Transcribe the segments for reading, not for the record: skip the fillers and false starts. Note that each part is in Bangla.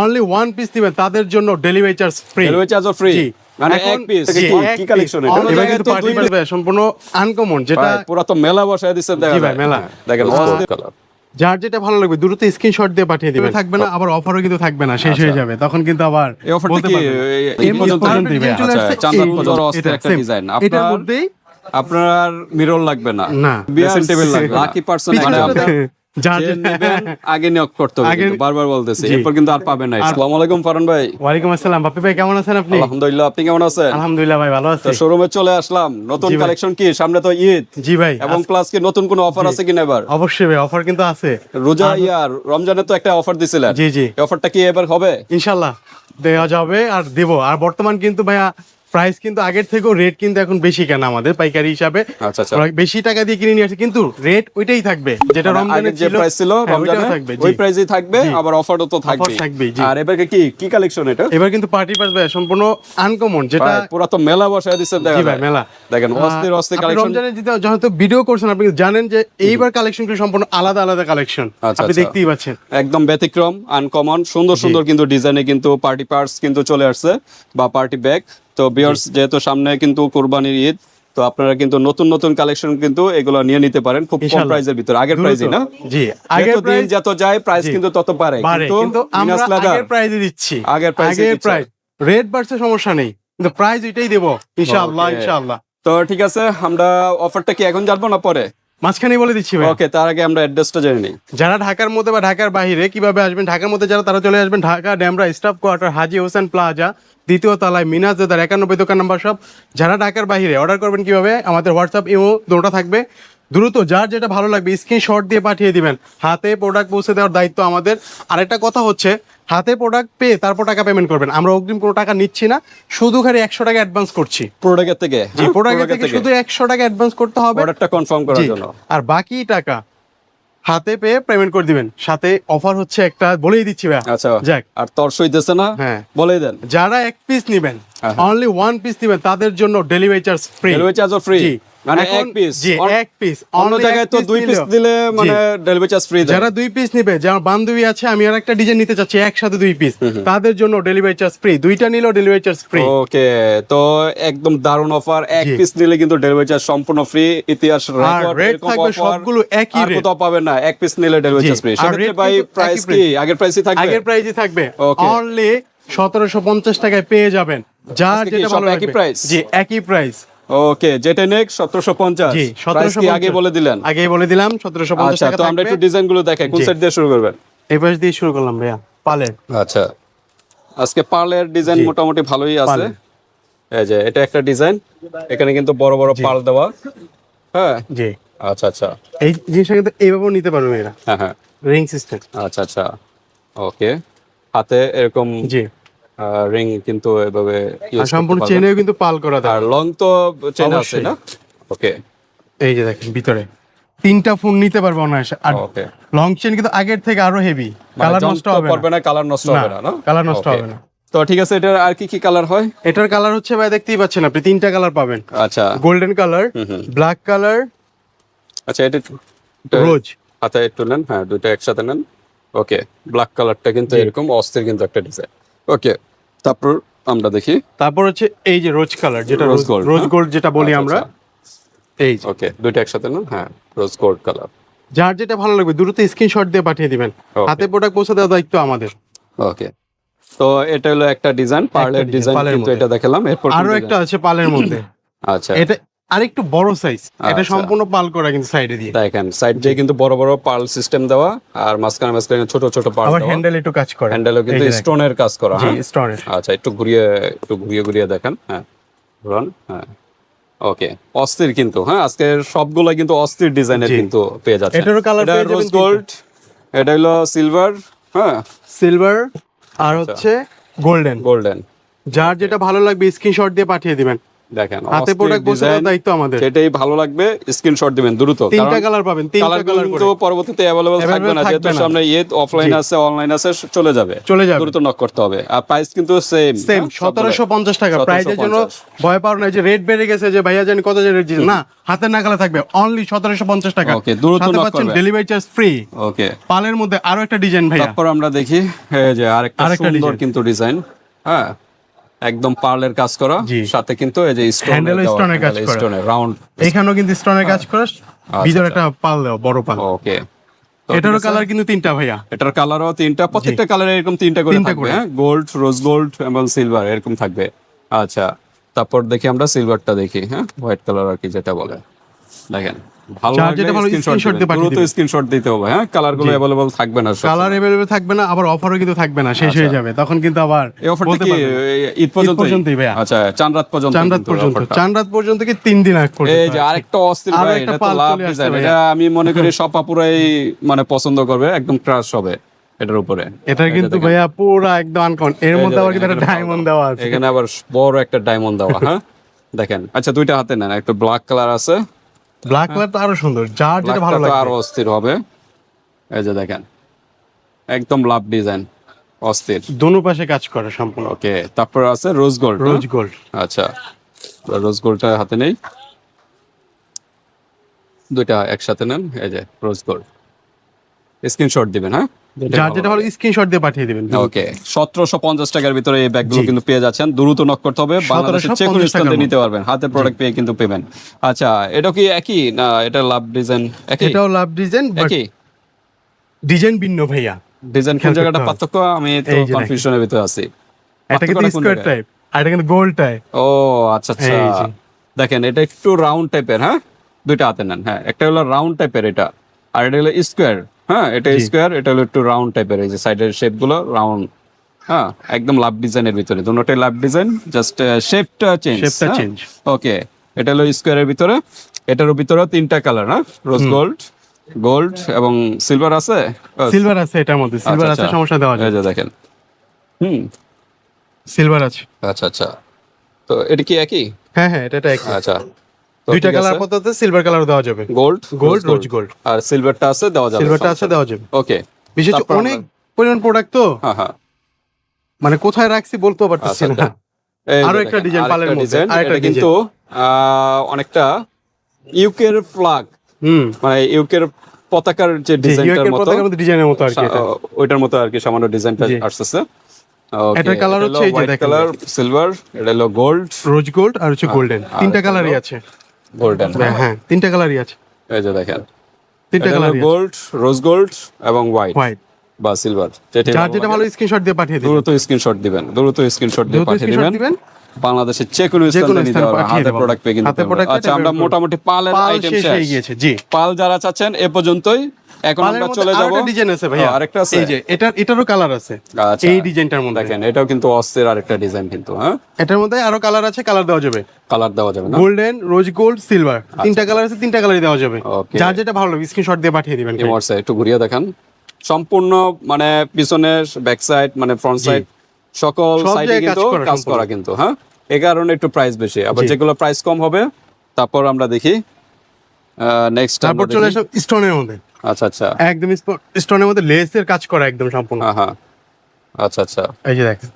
অনলি ওয়ান পিস নেবেন তাদের জন্য ডেলিভারি চার্জ ফ্রি। ডেলিভারি চার্জও ফ্রি, মানে এক পিস। কি কালেকশন এটা? এটা কিন্তু পার্টি পারবে সম্পূর্ণ আনকমন, যেটা পুরো তো মেলা বসায় দিচ্ছেন, দেখা যায় মেলা। দেখেন অস্থির কালার। যার যেটা ভালো লাগবে দ্রুত স্ক্রিনশট দিয়ে পাঠিয়ে দিবেন। থাকবে না আবার অফারও কিন্তু থাকবে না, শেষ হয়ে যাবে তখন কিন্তু আবার এই অফারটা বলতে কি পারবেন। এই পর্যন্ত দিবে। আচ্ছা, চাঁদার পর্যন্ত অস্থির একটা ডিজাইন। এটার মধ্যেই আপনার মিরর লাগবে না, না ড্রেসিং টেবিল লাগবে, লাকি পারসন মানে আপনার যার যে নেবেন আগে নিয়োগ করতে হবে, কিন্তু বারবার বলতেছি, এরপর কিন্তু আর পাবেন না। আসসালামু আলাইকুম ফারহান ভাই। ওয়ালাইকুম আসসালাম বাপি ভাই, কেমন আছেন আপনি? আলহামদুলিল্লাহ, আপনি কেমন আছেন? আলহামদুলিল্লাহ ভাই, ভালো আছি। শোরুমে চলে আসলাম, নতুন কালেকশন কি সামনে তো ঈদ। জি ভাই, এবং প্লাস কি নতুন কোনো অফার আছে কিনা এবার? অবশ্যই ভাই, অফার কিন্তু আছে। রোজা ইয়ার রমজানে তো একটা অফার দিছিলেন, জি জি, এই অফারটা কি এবার হবে? ইনশাআল্লাহ দেওয়া যাবে আর দেব। আর বর্তমান কিন্তু ভাইয়া প্রাইস কিন্তু আগের থেকেও রেট কিন্তু এখন বেশি কেন আমাদের পাইকারি হিসাবে। আচ্ছা আচ্ছা, আমরা বেশি টাকা দিয়ে কিনে নিয়ে আসি, কিন্তু রেট ওইটাই থাকবে যেটা রমজানে যে প্রাইস ছিল রমজানে থাকবে, ওই প্রাইসই থাকবে, আবার অফারও তো থাকবে। আর এবার কি কালেকশন এটা? এবার কিন্তু পার্টি পাস ভাই সম্পূর্ণ আনকমন, যেটা পুরো তো মেলা বসায় দিচ্ছেন, দেখা যায় মেলা। দেখেন অস্থির অস্থির কালেকশন। রমজানে যখন তো ভিডিও করছেন আপনি জানেন যে এইবার কালেকশন কিন্তু সম্পূর্ণ আলাদা আলাদা কালেকশন, আপনি দেখতেই পাচ্ছেন একদম ব্যতিক্রম আনকমন সুন্দর সুন্দর কিন্তু ডিজাইনে কিন্তু পার্টি পার্টস কিন্তু চলে আসছে, বা পার্টি ব্যাগ। তো ভিউয়ার্স, যেহেতু সামনে কিন্তু কুরবানির ঈদ, তো আপনারা কিন্তু নতুন নতুন কালেকশন কিন্তু এগুলো নিয়ে নিতে পারেন খুব কম প্রাইসের ভিতরে। আগের প্রাইসই না? জি, আগের প্রাইস যত যায় প্রাইস কিন্তু তত বাড়ে, কিন্তু আমরা আগের প্রাইসে দিচ্ছি। আগের প্রাইস রেট বাড়ছে সমস্যা নেই, কিন্তু প্রাইস এটাই দেব ইনশাআল্লাহ ইনশাআল্লাহ। তো ঠিক আছে, আমরা অফারটা কি এখন জানবো না পরে? মাঝখানে বলে দিচ্ছি ভাই। ওকে, তার আগে আমরা অ্যাড্রেসটা জেনে নিই। যারা ঢাকার মধ্যে বা ঢাকার বাইরে কিভাবে আসবেন, ঢাকার মধ্যে যারা তারা চলে আসবেন ঢাকা ডেমরা স্টাফ কোয়ার্টার, হাজী হোসেন প্লাজা, দ্বিতীয় তলায় মিনাজ জেদার 91 দোকান নাম্বার সব। যারা ঢাকার বাইরে অর্ডার করবেন কিভাবে, আমাদের হোয়াটসঅ্যাপ ইমো দুটো থাকবে। দ্রুত যার যেটা ভালো লাগবে স্ক্রিনশট দিয়ে পাঠিয়ে দিবেন, হাতে প্রোডাক্ট পৌঁছে দেওয়ার দায়িত্ব আমাদের। আরেকটা কথা হচ্ছে, হাতে প্রোডাক্ট পেয়ে তারপর টাকা পেমেন্ট করবেন, আমরা অগ্রিম কোনো টাকা নিচ্ছি না, শুধু খালি 100 টাকা অ্যাডভান্স করছি প্রোডাক্টের থেকে। জি, প্রোডাক্টের থেকে শুধু 100 টাকা অ্যাডভান্স করতে হবে অর্ডারটা কনফার্ম করার জন্য, আর বাকি টাকা হাতে পেয়ে পেমেন্ট করে দিবেন। সাথে অফার হচ্ছে একটা, বলেই দিচ্ছি ভাই। আচ্ছা, যাক, আর তর সইতেছে না, হ্যাঁ বলেই দেন। যারা এক পিস নেবেন, অনলি ওয়ান পিস নেবেন তাদের জন্য ডেলিভারি চার্জ ফ্রি। ডেলিভারি চার্জও ফ্রি, মানে এক পিস। জি, এক পিস। অন্য জায়গায় তো দুই পিস দিলে মানে ডেলিভারি চার্জ ফ্রি দেয়। যারা দুই পিস নেবে, যারা বান্ধবী আছে আমি আর একটা ডিজাইন নিতে চাচ্ছি একসাথে দুই পিস, তাদের জন্য ডেলিভারি চার্জ ফ্রি। দুইটা নিলেও ডেলিভারি চার্জ ফ্রি। ওকে, তো একদম দারুণ অফার। এক পিস নিলে কিন্তু ডেলিভারি চার্জ সম্পূর্ণ ফ্রি। ইতিহাস রেকর্ড রেট থাকবে সবগুলো একই রেট, কোথাও পাবেন না। এক পিস নিলে ডেলিভারি চার্জ ফ্রি। সেক্ষেত্রে ভাই প্রাইস কি আগের প্রাইসই থাকবে? আগের প্রাইসই থাকবে, অনলি 1750 টাকায় পেয়ে যাবেন। যার যেটা ভালো লাগবে, একই প্রাইস। জি, একই প্রাইস। ওকে, যেটা নেক 1750। জি, প্রাইস কি আগে বলে দিলেন? আগেই বলে দিলাম 1750 টাকা। তো আমরা একটু ডিজাইন গুলো দেখাই, কোন সাইড দিয়ে শুরু করবেন? এই পাশ দিয়ে শুরু করলাম ভাইয়া, পালের। আচ্ছা, আজকে পালের ডিজাইন মোটামুটি ভালোই আছে। এই যে এটা একটা ডিজাইন, এখানে কিন্তু বড় বড় পাল দেওয়া। হ্যাঁ জি, আচ্ছা আচ্ছা, এই জিনিসটা কিন্তু এইভাবেও নিতে পারবে এরা। হ্যাঁ হ্যাঁ, রিং সিস্টেম। আচ্ছা আচ্ছা, ওকে। হাতে এরকম জি, রিং কিন্তু এভাবে আর সম্পূর্ণ চেনেও কিন্তু পাল করা থাকে। আর লং তো চেন আছে না? ওকে, এই যে দেখেন ভিতরে 3টা ফোন নিতে পারবে অনায়াসে। আর ওকে, লং চেন কিন্তু আগের থেকে আরো হেভি, কালার নষ্ট হবে না, কালার নষ্ট হবে না, কালার নষ্ট হবে না। তো ঠিক আছে, এটার আর কি কি কালার হয়? এটার কালার হচ্ছে ভাই দেখতেই পাচ্ছেন আপনি, 3টা কালার পাবেন। আচ্ছা, গোল্ডেন কালার, ব্ল্যাক কালার, আচ্ছা এটা রোজ। হাতে একটু নেন, হ্যাঁ দুটো একসাথে নেন। ওকে, ব্ল্যাক কালারটা কিন্তু এরকম অস্থির কিন্তু একটা ডিজাইন। ওকে, তারপর আমরা দেখি, তারপর হচ্ছে এই যে রোজ কালার, যেটা রোজ গোল্ড, রোজ গোল্ড যেটা বলি আমরা। এই যে ওকে, দুটো একসাথে নেন, হ্যাঁ রোজ গোল্ড কালার। যার যেটা ভালো লাগবে দ্রুত স্ক্রিনশট দিয়ে পাঠিয়ে দিবেন, হাতে প্রোডাক্ট পৌঁছে দেওয়ার দায়িত্ব আমাদের। ওকে, তো এটা হলো একটা ডিজাইন, পার্লের ডিজাইন কিন্তু এটা দেখালাম। এরপর আরো একটা আছে পালের মধ্যে। আচ্ছা, এটা আরেকটু বড় সাইজ, এটা সম্পূর্ণ পাল করা কিন্তু সাইডে দিয়ে। দেখেন সাইড দিয়ে কিন্তু বড় বড় পার্ল সিস্টেম দেওয়া, আর মাঝখানে মাঝখানে ছোট ছোট পার্ল আবার দেওয়া। হ্যান্ডেল একটু কাজ করে, হ্যান্ডেলও কিন্তু স্টোনের কাজ করা। জি, হ্যাঁ স্টোনের। আচ্ছা, একটু ঘুরিয়ে দেখেন, হ্যাঁ ঘুরান, হ্যাঁ ওকে, অস্থির কিন্তু। হ্যাঁ, আজকের সবগুলো কিন্তু অস্থির ডিজাইনের কিন্তু পেয়ে যাচ্ছে। এটারও কালার পেয়ে যাবেন, রোজ গোল্ড, এটা হলো সিলভার, হ্যাঁ সিলভার, আর হচ্ছে গোল্ডেন। গোল্ডেন। যার যেটা ভালো লাগবে স্ক্রিনশট দিয়ে পাঠিয়ে দিবেন, দেখেন হাতে অস্থির প্রোডাক্ট পৌঁছে design, দেওয়ার দায়িত্ব আমাদের। সেটাই ভালো লাগবে স্ক্রিনশট দিবেন দ্রুত, তিনটা কালার পাবেন, তিনটা কালার কালার কিন্তু পরবর্তীতে অ্যাভেলেবল থাকবে না, যেহেতু সামনে ঈদ, অফলাইন আছে অনলাইন আছে, চলে যাবে দ্রুত নক করতে হবে। আর প্রাইস কিন্তু সেম 1750 টাকা। প্রাইসের জন্য ভয় পাওয়ার নাই যে রেট বেড়ে গেছে যে ভাইয়া জানি কত রেট দিচ্ছে, না, হাতের নাগালে থাকবে অনলি 1750 টাকা। ওকে, দ্রুত নক করবেন, ডেলিভারি চার্জ ফ্রি। ওকে, পালের মধ্যে আরো একটা ডিজাইন ভাইয়া, তারপর আমরা দেখি এই যে আরেকটা সুন্দর কিন্তু ডিজাইন, হ্যাঁ, একদম পার্লের কাজ করা, সাথে কিন্তু এই যে স্টোনের কাজ করা, স্টোনের রাউন্ড, এখানেও কিন্তু স্টোনের কাজ করা, ভিতরে একটা পাল দেওয়া, বড় পাল। ওকে, এটারও কালার কিন্তু তিনটা ভাইয়া, এটার কালারও তিনটা, প্রত্যেকটা কালারে এরকম তিনটা করে থাকবে, হ্যাঁ, গোল্ড, রোজ গোল্ড এবং সিলভার এরকম থাকবে। আচ্ছা, তারপর দেখি আমরা সিলভারটা দেখি, হ্যাঁ, হোয়াইট কালার আর কি যেটা বলে, দেখেন ভালো লাগলে স্ক্রিনশট দিতে হবে, দ্রুত স্ক্রিনশট দিতে হবে, হ্যাঁ, কালারগুলো अवेलेबल থাকবে না, কালার अवेलेबल থাকবে না, আবার অফারও কিন্তু থাকবে না, শেষ হয়ে যাবে তখন কিন্তু আবার এই অফারটা কি ঈদ পর্যন্তই ভাইয়া? আচ্ছা, চাঁদ রাত পর্যন্ত, চাঁদ রাত পর্যন্ত কি 3 দিন আগ পর্যন্ত। এই যে আরেকটা অস্থির ভাই, এটা তো লাভ ডিজাইন, এটা আমি মনে করি সব আপুরাই মানে পছন্দ করবে, একদম ক্রাশ হবে এটার উপরে। এটা কিন্তু ভাইয়া পুরো একদম আনকমন, এর মধ্যে আবার কিন্তু একটা ডায়মন্ড দেওয়া আছে, এখানে আবার বড় একটা ডায়মন্ড দেওয়া, হ্যাঁ, দেখেন। আচ্ছা, দুইটা হাতে নেন, একটা ব্ল্যাক কালার আছে, ব্ল্যাক কালার তো আরো সুন্দর, যার যেটা ভালো লাগে আরো অস্থির হবে। এই যে দেখেন একদম লাভ ডিজাইন, অস্থির, দোনো পাশে কাজ করে সম্পূর্ণ। ওকে, তারপর আছে রোজ গোল্ড, রোজ গোল্ড। আচ্ছা, রোজ গোল্ডটা হাতে নেই, দুইটা একসাথে নেন, এই যে রোজ গোল্ড, স্ক্রিনশট দিবেন, হ্যাঁ, যার যেটা ভালো স্ক্রিনশট দিয়ে পাঠিয়ে দিবেন। ওকে, 1750 টাকার ভিতরে এই ব্যাগগুলো কিন্তু পেয়ে যাচ্ছেন, দ্রুত নক করতে হবে, বাংলাদেশের যে কোনো স্থান থেকে নিতে পারবেন, হাতে প্রোডাক্ট পেয়ে কিন্তু পেবেন। আচ্ছা, এটা কি একই না, এটা লাভ ডিজাইন একই? এটাও লাভ ডিজাইন, একই ডিজাইন ভিন্ন ভাইয়া, ডিজাইন কোন জায়গাটা পার্থক্য, আমি তো কনফিউশনের ভিতরে আছি। এটা কিন্তু স্কয়ার টাইপ আর এটা কিন্তু গোল টাইপ। ও আচ্ছা আচ্ছা, দেখেন এটা একটু রাউন্ড টাইপের, হ্যাঁ, দুইটা হাতে নেন, হ্যাঁ, একটা হলো রাউন্ড টাইপের এটা, আর এটা হলো স্কয়ার, হ্যাঁ, এটা স্কয়ার, এটা হলো একটু রাউন্ড টাইপের, এই যে সাইডের শেপ গুলো রাউন্ড, হ্যাঁ, একদম লাভ ডিজাইনের ভিতরে, দুটোটাই লাভ ডিজাইন, জাস্ট শেপটা চেঞ্জ। ওকে, এটা হলো স্কয়ারের ভিতরে, এটার ভিতরে তিনটা কালার, হ্যাঁ, রোজ গোল্ড, গোল্ড এবং সিলভার আছে, সিলভার আছে, এটার মধ্যে সিলভার আছে, সমস্যা দেওয়া যায়, এই যে দেখেন, সিলভার আছে। আচ্ছা আচ্ছা, তো এটা কি একই? হ্যাঁ হ্যাঁ, এটা একই। আচ্ছা, দুইটা কালার পদ্ধতিতে সিলভার কালার দেওয়া যাবে, গোল্ড, গোল্ড, রোজ গোল্ড, আর সিলভারটা আছে দেওয়া যাবে, সিলভারটা আছে দেওয়া যাবে। ওকে, বিশেষ অনেক পরিমাণ প্রোডাক্ট তো, হ্যাঁ হ্যাঁ, মানে কোথায় রাখছি বলতেও পারতেছি না। আরো একটা ডিজাইন পালের মধ্যে, আরেকটা কিন্তু অনেকটা ইউকের ফ্ল্যাগ, মানে ইউকের পতাকার যে ডিজাইনটার মতো, ডিজাইনের মতো আর কি, ওইটার মতো আর কি, সামান্য ডিজাইনটা আসছে। এটা কালার হচ্ছে এই যে দেখেন, কালার সিলভার, এটা হলো গোল্ড, রোজ গোল্ড আর হচ্ছে গোল্ডেন, তিনটা কালারই আছে, গোল্ডেন, হ্যাঁ, তিনটা কালারই আছে, এই যে দেখেন, তিনটা কালারই গোল্ড, রোজ গোল্ড এবং হোয়াইট বা সিলভার, যার যেটা ভালো স্ক্রিনশট দিয়ে পাঠিয়ে দিবেন, দ্রুত স্ক্রিনশট দিবেন, দ্রুত স্ক্রিনশট দিয়ে পাঠিয়ে দিবেন, বাংলাদেশের যে কোনো স্থানে নিতে পারবেন, হাতে প্রোডাক্ট পেয়ে কিন্তু। আচ্ছা, আমরা মোটামুটি পালের আইটেম শেষ হয়ে গিয়েছে, জি, পাল যারা চাচ্ছেন এ পর্যন্তই। এখন আমরা চলে যাব, আরেকটা ডিজাইন আছে ভাইয়া, আরেকটা আছে, এই যে এটারও কালার আছে, এই ডিজাইনটার মধ্যে দেখেন, এটাও কিন্তু অস্থির আরেকটা ডিজাইন কিন্তু, হ্যাঁ, এটার মধ্যে আরো কালার আছে, কালার দেওয়া যাবে, কালার দেওয়া যাবে না, গোল্ডেন, রোজ গোল্ড, সিলভার, তিনটা কালার আছে, তিনটা কালারই দেওয়া যাবে, যার যেটা ভালো লাগে স্ক্রিনশট দিয়ে পাঠিয়ে দিবেন। একটু ঘুরিয়ে দেখান, সম্পূর্ণ মানে পিছনের ব্যাক সাইড মানে ফ্রন্ট সাইড সকল সাইডে কিন্তু কাজ করা কিন্তু, হ্যাঁ, এই কারণে একটু প্রাইস বেশি, আবার যেগুলো প্রাইস কম হবে তারপর আমরা দেখি নেক্সট, তারপর চলে আসলাম স্টোনের মধ্যে। আচ্ছা আচ্ছা, একদম স্টোনের মধ্যে লেসের কাজ করা একদম সম্পূর্ণ, হ্যাঁ, আচ্ছা আচ্ছা, এই যে দেখেন,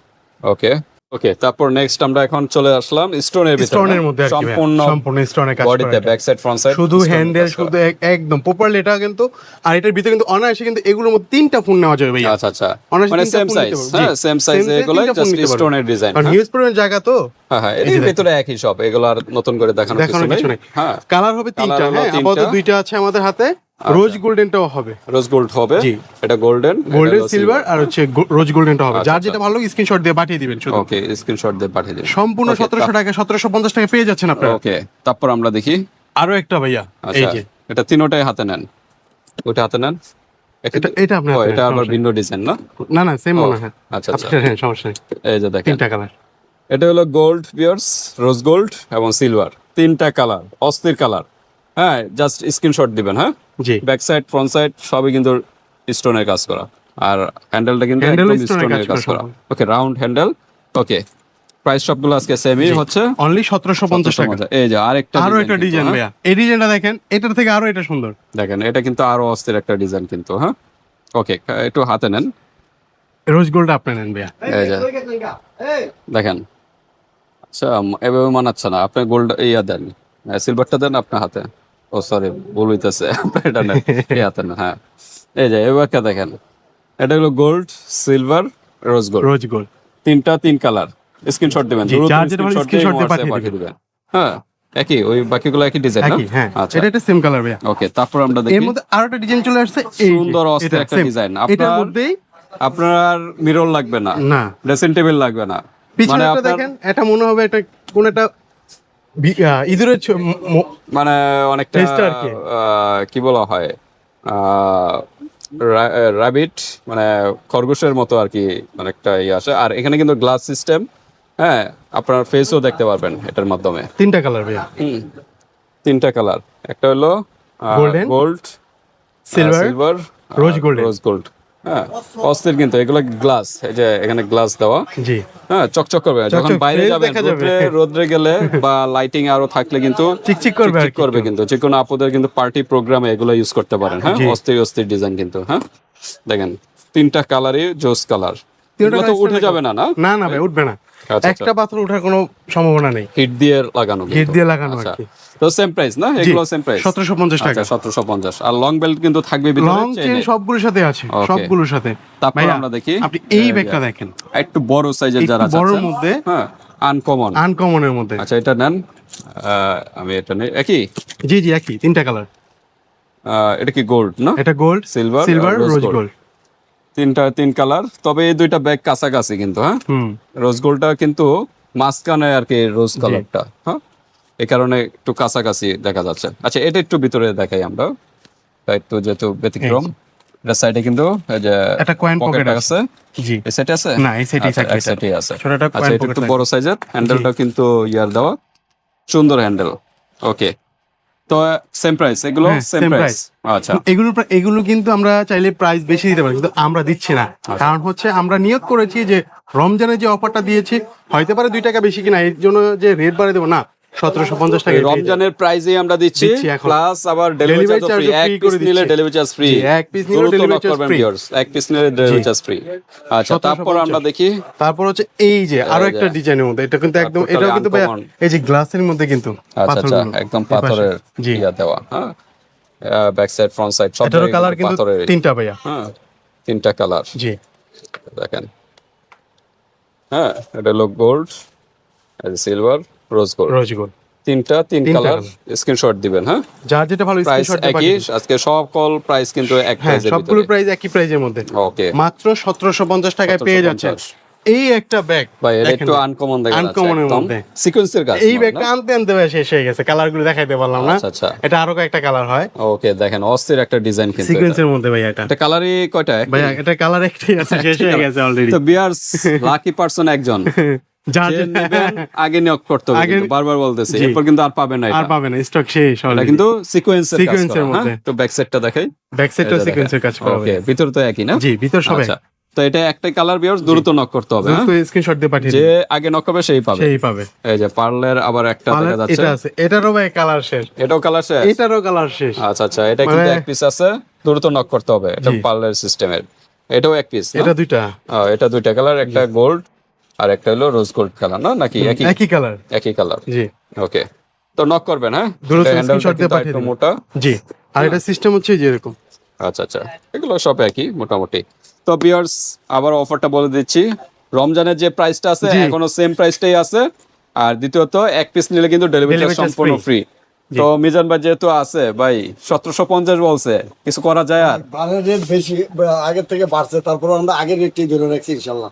ওকে ওকে, তারপর নেক্সট আমরা এখন চলে আসলাম স্টোনের ভিতরে, স্টোনের মধ্যে সম্পূর্ণ স্টোনের কাজ করা, বডিতে ব্যাক সাইড ফ্রন্ট সাইড শুধু হ্যান্ডেল, শুধু একদম প্রপারলি এটা কিন্তু, আর এটার ভিতরে কিন্তু অনায়াসে কিন্তু এগুলোর মধ্যে তিনটা ফোন নেওয়া যাবে ভাই। আচ্ছা আচ্ছা, মানে সেম সাইজ, হ্যাঁ, সেম সাইজ, এগুলো জাস্ট স্টোনের ডিজাইন, কারণ হিউজ পরিমাণ জায়গা তো, হ্যাঁ, এর ভিতরে একই সব, এগুলো আর নতুন করে দেখানোর কিছু নেই, হ্যাঁ, কালার হবে তিনটা, হ্যাঁ, আপাতত দুইটা আছে আমাদের হাতে, রোজ গোল্ডেনটাও হবে, রোজ গোল্ড হবে, এটা গোল্ডেন, সিলভার আর হচ্ছে রোজ গোল্ডেনটা হবে, যার যেটা ভালো স্ক্রিনশট দিয়ে পাঠিয়ে দিবেন শুধু, ওকে, স্ক্রিনশট দিয়ে পাঠিয়ে দিবেন, সম্পূর্ণ 1700 টাকা, 1750 টাকা পেয়ে যাচ্ছেন আপনারা। ওকে, তারপর আমরা দেখি আরো একটা ভাইয়া, এই যে এটা তিনটাই হাতে নেন, ওটা হাতে নেন, এটা আপনার, এটা আবার ভিন্ন ডিজাইন না, না না সেম মনে হয়, আচ্ছা আচ্ছা, হ্যাঁ, সমস্যা নেই, এই যে দেখেন তিনটা কালার, এটা হলো গোল্ড ভিউয়ার্স, রোজ গোল্ড এবং সিলভার, তিনটা কালার, অস্থির কালার, হ্যাঁ, জাস্ট স্ক্রিনশট দিবেন, হ্যাঁ, জি, ব্যাক সাইড ফ্রন্ট সাইড সবই কিন্তু স্টোনের কাজ করা, আর হ্যান্ডেলটা কিন্তু একদম স্টোনের কাজ করা, ওকে, রাউন্ড হ্যান্ডেল, ওকে, প্রাইস সবগুলো আজকে সেমই হচ্ছে অনলি 1750 টাকা। এই যে আরেকটা আরো একটা কিন্তু, ডিজাইন হ্যাঁ? ভাইয়া, এই ডিজাইনটা দেখেন, এটার থেকে আরো এটা সুন্দর। দেখেন এটা কিন্তু আরো অস্থির একটা ডিজাইন কিন্তু, হ্যাঁ। ওকে, একটু হাতে নেন। রোজ গোল্ড আপনি নেন ভাইয়া। এই যে দেখেন, আচ্ছা এভাবে মানাচ্ছে না, আপনি গোল্ড ইয়া দেন, সিলভারটা দেন আপনার হাতে। ও সরি, ভুল হইতেছে, আপনার এটা নেন, এই হাতে নেন, হ্যাঁ। এই যে এবারটা দেখেন, এটা হলো gold, silver, rose gold, rose gold তিনটা তিন কালার। স্ক্রিনশট দিবেন, জি, দ্রুত যার যেটা ভালো স্ক্রিনশট দিয়ে screenshot দিয়ে WhatsApp পাঠিয়ে পাঠিয়ে দিবেন। হ্যাঁ, একই, ওই বাকিগুলো একই ডিজাইন না? একই, হ্যাঁ। আচ্ছা, এটা একটা সেম কালার ভাইয়া। ওকে, তারপর আমরা এর দেখি মধ্যে আরো একটা ডিজাইন চলে আসছে, এই যে, সুন্দর অস্থির এটা একটা same। ডিজাইন। এটার আপনার মধ্যেই আপনার মিরর লাগবে না, না, ড্রেসিং টেবিল লাগবে না, মানে পিছনেটা আপনার দেখেন, এটা মনে হবে এটা কোন একটা ইঁদুরের মানে অনেকটা Taste আর কি। কি বলা হয়, র্যাবিট, মানে খরগোশের মতো আর কি, অনেকটা ইয়ে আসে। আর এখানে কিন্তু গ্লাস সিস্টেম, হ্যাঁ, আপনার ফেসও দেখতে পারবেন এটার মাধ্যমে। তিনটা কালার ভাইয়া, তিনটা কালার, একটা হলো Golden, gold, silver, silver, rose golden। Rose gold. হ্যাঁ, অস্থির কিন্তু এগুলো গ্লাস, এই যে এখানে গ্লাস দেওয়া, জি। হ্যাঁ, চকচক করবে যখন বাইরে fresh যাবেন, দেখা যাবে। রোদ্রে গেলে বা লাইটিং আরো থাকলে কিন্তু চিকচিক করবে আর চিকচিক কি করবে একটু। কিন্তু, যে কোনো আপুদের কিন্তু পার্টি প্রোগ্রামে এগুলো ইউজ করতে পারেন। হ্যাঁ, জি। অস্থির অস্থির ডিজাইন কিন্তু, হ্যাঁ। দেখেন তিনটা কালারই জোস কালার, তিনটা এগুলো তো colour উঠে দেখো। যাবে না, না? না না ভাই, উঠবে না, আচ্ছা, একটা পাথর ওঠার কোনো সম্ভাবনা নেই, হিট দিয়ে লাগানো, হিট দিয়ে লাগানো আর আচ্ছা। কি। তো সেম প্রাইস না, এগুলো সেম প্রাইস, 1750 টাকা। 1750। আর লং বেল্ট কিন্তু থাকবে ভিতরে, লং চেন চেইনে। সবগুলোর সাথে আছে, Okay. সবগুলোর সাথে। তারপর ভাইয়া, আমরা দেখি, আপনি এই এই যে, ব্যাগটা দেখেন, একটু বড় সাইজের একটু যারা বড়র চাচ্ছেন, মধ্যে, হ্যাঁ, আনকমন। আনকমনের মধ্যে। আচ্ছা, এটা নেন, আমি এটা নেই, একই। জি জি, একই, তিনটা কালার। এটা কি গোল্ড না? এটা গোল্ড, সিলভার, সিলভার, রোজ রোজ গোল্ড। গোল্ড। তিন কালার, তবে এই দুইটা ব্যাগ কাছাকাছি কিন্তু, হ্যাঁ। হুম, রোজ গোল্ডটা কিন্তু মাঝখানে আর কি, রোজ কালারটা, হ্যাঁ, এই কারণে একটু কাছাকাছি দেখা যাচ্ছে। আচ্ছা, এটা একটু ভিতরে দেখাই আমরা, তা একটু যেহেতু ব্যতিক্রম। এটা সাইডে কিন্তু এই যে একটা কয়েন পকেট পকেট আছে, জি। এই সেটে আছে না, এই সেটই আচ্ছা, থাকবে এক সেটই আছে। ছোট একটা আচ্ছা, কয়েন এটা পকেট একটু বড় সাইজের, হ্যান্ডেলটাও কিন্তু ইয়ার দেওয়া, সুন্দর হ্যান্ডেল। ওকে, তো সেম প্রাইস, এগুলো হ্যাঁ, সেম same প্রাইস। আচ্ছা, এগুলো কিন্তু আমরা চাইলে প্রাইস বেশি দিতে পারি, কিন্তু আমরা দিচ্ছি না। কারণ হচ্ছে আমরা নিয়ত করেছি যে রমজানে যে অফারটা দিয়েছি, হইতে পারে 2 টাকা বেশি কিনা, এর জন্য যে রেট বাড়িয়ে দেবো না, 1750 টাকা। রমজানের প্রাইজে আমরা দিচ্ছি, দিচ্ছি এখন। প্লাস আবার ডেলিভারি Delivery চার্জ ফ্রি, charge-ও এক free পিস করে নিলে দিচ্ছি। ডেলিভারি চার্জ ফ্রি, জি, এক piece নিলে delivery charge free। এক পিস নিলে ডেলিভারি চার্জ ফ্রি। আচ্ছা, তারপর আমরা দেখি, তারপর হচ্ছে এই যে আরো একটা ডিজাইনের মধ্যে, এটা কিন্তু একদম, totally এটাও কিন্তু ভাইয়া, uncommon। এই যে গ্লাসের মধ্যে কিন্তু আচ্ছা আচ্ছা, পাথরগুলো একদম এই পাশে। পাথরের জি, ইয়া দেওয়া, হ্যাঁ, ব্যাক সাইড ফ্রন্ট সাইড সব এটারও জায়গায় কালার কিন্তু পাথরের, তিনটা ভাইয়া। হ্যাঁ, তিনটা কালার, জি, দেখেন, হ্যাঁ, এটা হলো gold, silver, rose gold, rose gold. তিন তিনটা কালার। colour। স্ক্রিনশট দিবেন, হ্যাঁ। যার যেটা ভালো প্রাইস স্ক্রিনশট দিয়ে একই, পাঠিয়ে দিন। আজকে সকল প্রাইস কিন্তু এক হ্যাঁ, প্রাইসের সবগুলো ভিতরে। প্রাইস একই প্রাইজের মধ্যে, ওকে, মাত্র 1750 টাকায় পেয়ে যাচ্ছেন 1750 এই একটা ব্যাগ। ভাই এটা দেখেন একটু ভাই, আনকমন দেখা যাচ্ছে, uncommon এর একদম মধ্যে। সিকোয়েন্সের কাজ এই মনে হয় ব্যাগটা না? আনতে আনতে ভাই শেষ হয়ে গেছে, কালার গুলো দেখাইতে পারলাম না। আচ্ছা আচ্ছা, এটা আরো কয়েকটা কালার হয়, ওকে, দেখেন অস্থির একটা ডিজাইন কিন্তু এটা। সিকোয়েন্সের মধ্যে ভাই। এটা কালারই কয়টা? ভাইয়া, এটা কালার একটাই আছে, শেষ হয়ে গেছে অলরেডি। তো বিয়ার্স, লাকি পারসন একজন, যার যে নেবেন আগে নিয়োগ করতে হবে, আগে- কিন্তু বারবার বলতেছি, জি। এরপর কিন্তু আর পাবেন না আর এটা। পাবে না, স্টক শেষ এটা অলরেডি। কিন্তু সিকোয়েন্সের কাজ Sequence এর করা, মধ্যে। হ্যাঁ। তো ব্যাক সাইডটা দেখাই, ব্যাক সাইডটা সিকোয়েন্সের কাজ করা ওকে, হবে। ভিতর তো একই না? জি, ভিতর সব এক। আচ্ছা, তো এটা একটা কালার বিয়ার্স, দ্রুত নক করতে হবে, হ্যাঁ। স্ক্রিনশট দিয়ে পাঠিয়ে যে দিন, আগে নক হবে সেই পাবে। সেই পাবে। এই যে পার্লের আবার একটা দেখা যাচ্ছে, এটা আছে, এটারও ভাই কালার শেষ, এটাও কালার শেষ। এটারও কালার শেষ। আচ্ছা আচ্ছা, এটা কিন্তু মানে- এক পিস আছে, দ্রুত নক করতে হবে, এটা জি। পার্লার সিস্টেমের। এটাও এক পিস, এটা দুইটা, এটা দুইটা কালার, একটা গোল্ড আর একটা হলো রোজ গোল্ড কালার, না নাকি একই? একই কালার। একই কালার, জি, ওকে। তো নক করবেন, হ্যাঁ। দ্রুত এটা হ্যান্ডেলটা স্ক্রিনশট দিয়ে কিন্তু পাঠিয়ে একটু দিন। মোটা, জি, আর এটা সিস্টেম হচ্ছে যে এরকম। আচ্ছা আচ্ছা, এগুলো সব একই মোটামুটি। তো ভিউয়ার্স, আবার অফারটা বলে দিচ্ছি, রমজানের যে প্রাইসটা আছে জি। এখনো সেম প্রাইসটাই আছে। আর দ্বিতীয়ত এক পিস নিলে কিন্তু ডেলিভারি Delivery charge সম্পূর্ণ free। ফ্রি। তো মিজান ভাই যেহেতু আছে, ভাই 1750 বলছে, কিছু করা যায় আর? মালের রেট বেশি আগের থেকে বাড়ছে, তারপর আমরা আগের রেটটাই ধরে রাখছি ইনশাল্লাহ।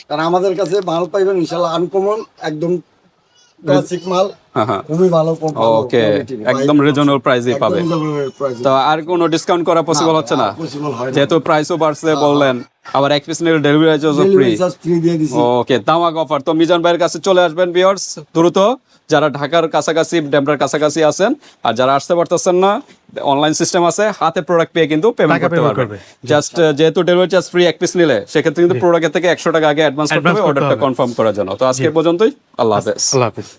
কারণ আমাদের কাছে মাল পাইবেন ইনশাল্লাহ আনকমন, একদম ক্লাসিক মাল, হ্যাঁ। খুবই ভালো ওকে, একদম রিজনেবল প্রাইসেই পাবে। তো আর কোনো ডিসকাউন্ট করা পসিবল হচ্ছে না, পসিবল হয় না। যেহেতু প্রাইসও বাড়ছে বললেন, আবার এক পিস নিলে ডেলিভারি চার্জও ফ্রি। ডেলিভারি চার্জ ফ্রি দিয়ে দিছি। ওকে, তামাক অফার। তো মিজান ভাইয়ের কাছে চলে আসবেন ভিউয়ার্স দ্রুত, যারা ঢাকার কাছাকাছি, ডেমরার কাছাকাছি আছেন, আর যারা আসতে পারতেছেন না, অনলাইন সিস্টেম আছে, হাতে প্রোডাক্ট পেয়ে কিন্তু পেমেন্ট টাকা করতে payment পারবেন। করবে। জাস্ট যেহেতু ডেলিভারি চার্জ ফ্রি এক পিস নিলে, সেক্ষেত্রে কিন্তু প্রোডাক্টের থেকে 100 টাকা আগে অ্যাডভান্স করতে Advance হবে করতে অর্ডারটা হবে। কনফার্ম করার জন্য। তো আজকে পর্যন্তই, আল্লাহ হাফেজ। আল্লাহ হাফিজ।